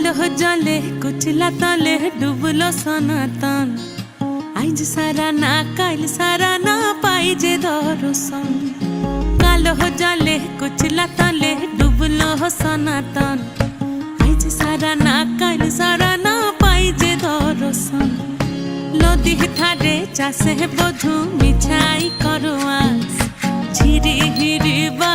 কালো জলে কুচলা তলে ডুবলো সনাতন। আইজ সারা না কাল সারা না পাই যে দর্শন। কালো জলে কুচলা তলে ডুবলো সনাতন। আইজ সারা না কাল সারা না পাই যে দর্শন। নদী ধারে চাষে বধু মিছাই করো আস ঝিরি হিরি বা